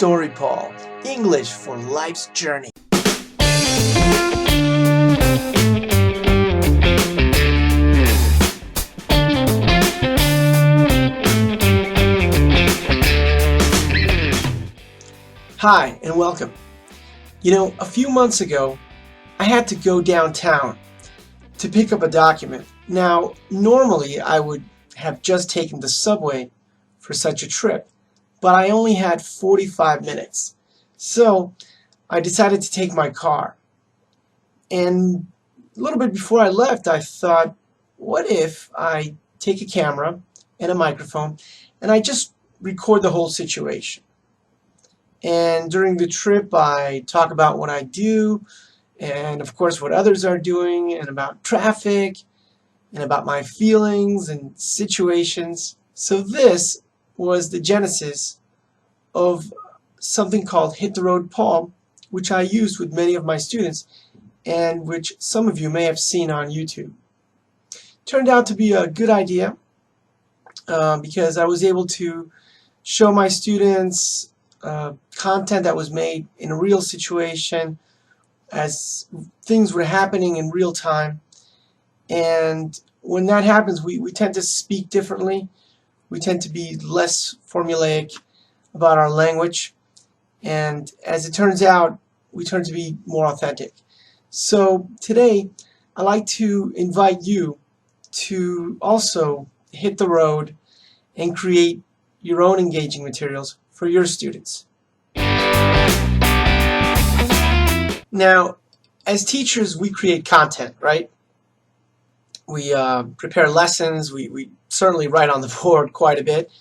Story Paul, English for life's journey. Hi and welcome. You know, a few months ago, I had to go downtown to pick up a document. Now, normally I would have just taken the subway for such a trip, but I only had 45 minutes. So I decided to take my car. And a little bit before I left, I thought, what if I take a camera and a microphone and I just record the whole situation? And during the trip, I talk about what I do, and of course what others are doing, and about traffic, and about my feelings and situations. So this was the genesis of something called Hit the Road Paul, which I used with many of my students, and which some of you may have seen on YouTube. Turned out to be a good idea because I was able to show my students content that was made in a real situation as things were happening in real time. And when that happens, we tend to speak differently. We tend to be less formulaic about our language. And as it turns out, we turn to be more authentic. So today, I'd like to invite you to also hit the road and create your own engaging materials for your students. Now, as teachers, we create content, right? We prepare lessons. We certainly write on the board quite a bit.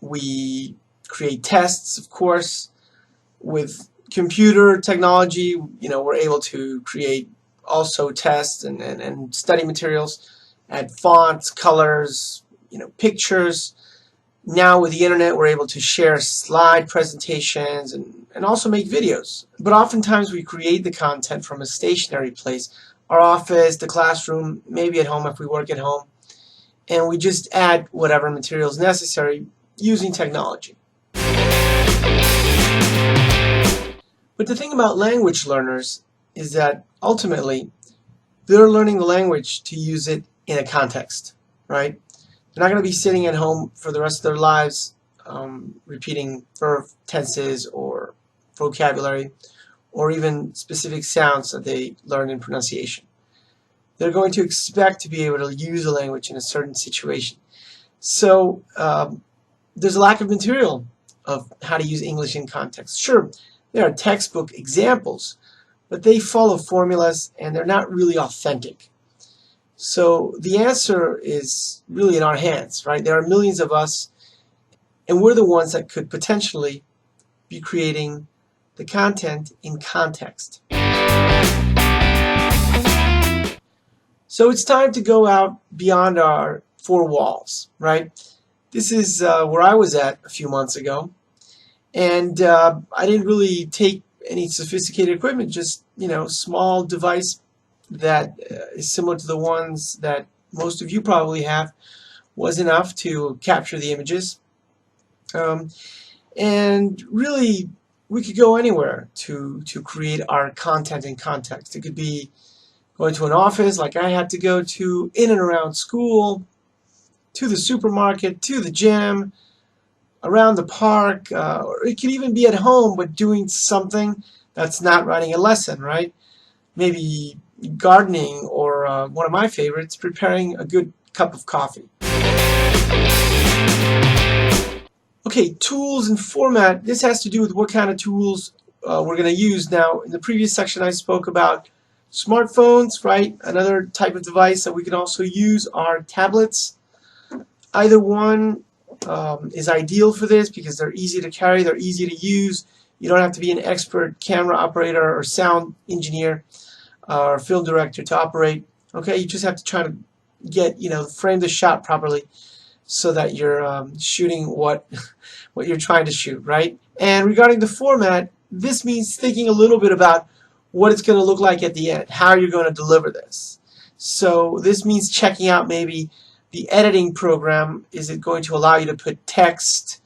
We create tests, of course. With computer technology, you know, we're able to create also tests and study materials, add fonts, colors, you know, pictures. Now with the internet, we're able to share slide presentations and also make videos. But oftentimes we create the content from a stationary place, our office, the classroom, maybe at home if we work at home, and we just add whatever materials necessary using technology. But the thing about language learners is that ultimately they're learning the language to use it in a context, right? They're not going to be sitting at home for the rest of their lives repeating verb tenses or vocabulary or even specific sounds that they learn in pronunciation. They're going to expect to be able to use a language in a certain situation. So there's a lack of material of how to use English in context. Sure, there are textbook examples, but they follow formulas and they're not really authentic. So the answer is really in our hands, right? There are millions of us, and we're the ones that could potentially be creating the content in context. So it's time to go out beyond our four walls, right? This is where I was at a few months ago, and I didn't really take any sophisticated equipment, just, you know, small device that is similar to the ones that most of you probably have was enough to capture the images. And really, we could go anywhere to create our content in context. It could be going to an office like I had to go to, in and around school, to the supermarket, to the gym, around the park, or it could even be at home but doing something that's not writing a lesson, right? Maybe gardening, or one of my favorites, preparing a good cup of coffee. Okay, tools and format. This has to do with what kind of tools we're going to use. Now, in the previous section I spoke about smartphones, right? Another type of device that we can also use are tablets. Either one is ideal for this because they're easy to carry, they're easy to use. You don't have to be an expert camera operator or sound engineer or film director to operate. Okay, you just have to try to get, you know, frame the shot properly so that you're shooting what you're trying to shoot, right? And regarding the format, this means thinking a little bit about what it's going to look like at the end, how you're going to deliver this. So this means checking out maybe the editing program. Is it going to allow you to put text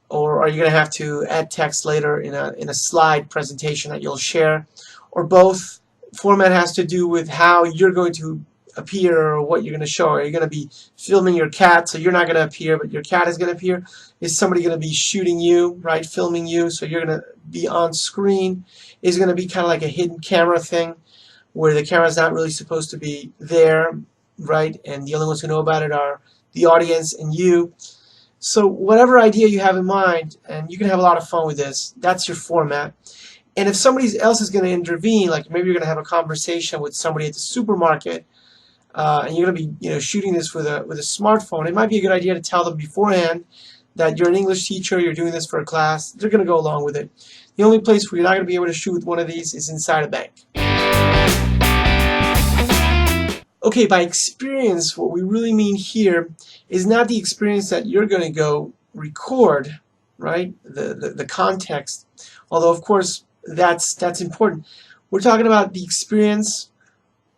or are you going to have to add text later in a slide presentation that you'll share, or both? Format has to do with how you're going to appear or what you're going to show. Are you going to be filming your cat, so you're not going to appear, but your cat is going to appear? Is somebody going to be shooting you, right, filming you, so you're going to be on screen? Is it going to be kind of like a hidden camera thing where the camera's not really supposed to be there, right, and the only ones who know about it are the audience and you? So whatever idea you have in mind, and you can have a lot of fun with this, that's your format. And if somebody else is going to intervene, like maybe you're going to have a conversation with somebody at the supermarket, and you're going to be, shooting this with a smartphone, it might be a good idea to tell them beforehand that you're an English teacher, you're doing this for a class. They're going to go along with it. The only place where you're not going to be able to shoot with one of these is inside a bank. Okay, by experience, what we really mean here is not the experience that you're going to go record, right? The context, although of course that's important. We're talking about the experience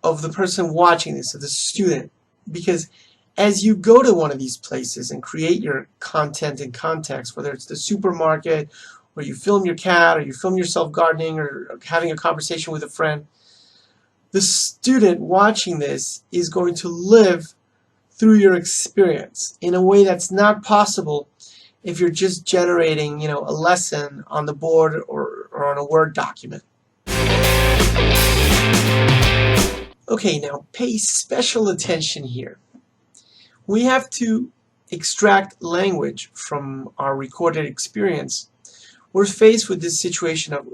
of the person watching this, of the student, because as you go to one of these places and create your content and context, whether it's the supermarket, or you film your cat, or you film yourself gardening, or having a conversation with a friend, the student watching this is going to live through your experience in a way that's not possible if you're just generating, a lesson on the board or on a Word document. Okay, now pay special attention here. We have to extract language from our recorded experience. We're faced with this situation of,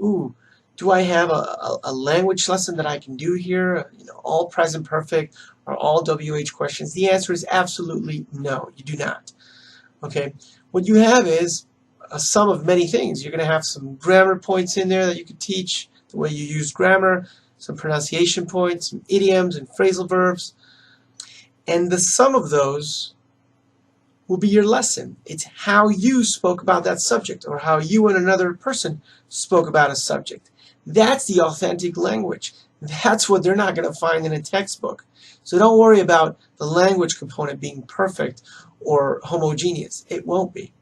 do I have a language lesson that I can do here? All present perfect or all WH questions? The answer is absolutely no, you do not. Okay, what you have is a sum of many things. You're going to have some grammar points in there that you could teach, the way you use grammar, some pronunciation points, some idioms and phrasal verbs, and the sum of those will be your lesson. It's how you spoke about that subject, or how you and another person spoke about a subject. That's the authentic language. That's what they're not going to find in a textbook. So don't worry about the language component being perfect or homogeneous. It won't be.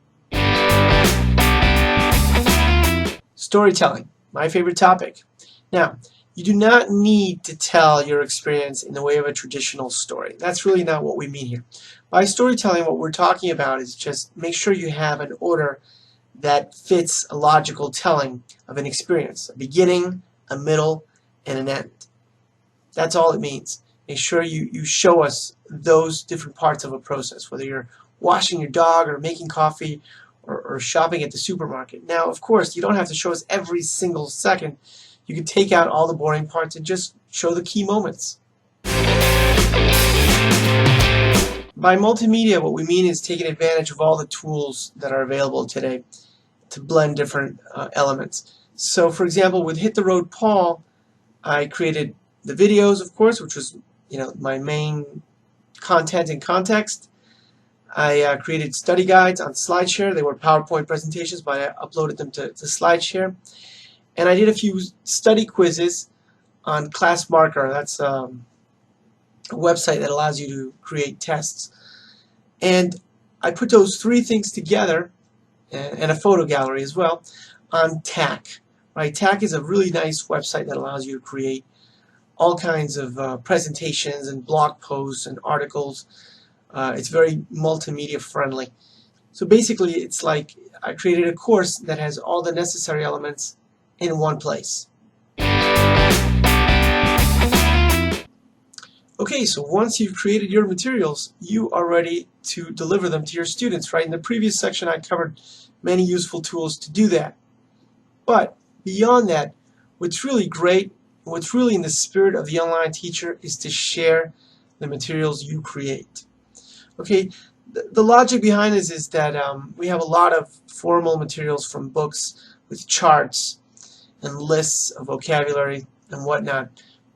Storytelling, my favorite topic. Now, you do not need to tell your experience in the way of a traditional story. That's really not what we mean here. By storytelling, what we're talking about is just make sure you have an order that fits a logical telling of an experience. A beginning, a middle, and an end. That's all it means. Make sure you show us those different parts of a process, whether you're washing your dog or making coffee or shopping at the supermarket. Now, of course, you don't have to show us every single second. You can take out all the boring parts and just show the key moments. By multimedia, what we mean is taking advantage of all the tools that are available today to blend different elements. So, for example, with Hit the Road Paul, I created the videos, of course, which was my main content and context. I created study guides on SlideShare. They were PowerPoint presentations, but I uploaded them to SlideShare. And I did a few study quizzes on Class Marker. That's a website that allows you to create tests. And I put those three things together, and a photo gallery as well, on TAC. Right? TAC is a really nice website that allows you to create all kinds of presentations and blog posts and articles. It's very multimedia friendly. So basically, it's like I created a course that has all the necessary elements in one place. Okay, so once you've created your materials, you are ready to deliver them to your students, right? In the previous section, I covered many useful tools to do that. But beyond that, what's really great, what's really in the spirit of the online teacher is to share the materials you create. Okay, the logic behind this is that we have a lot of formal materials from books with charts and lists of vocabulary and whatnot,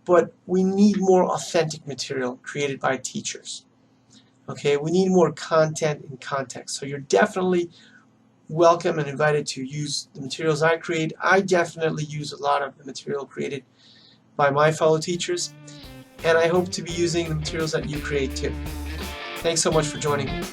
but we need more authentic material created by teachers. Okay, we need more content and context. So you're definitely welcome and invited to use the materials I create. I definitely use a lot of the material created by my fellow teachers, and I hope to be using the materials that you create too. Thanks so much for joining me.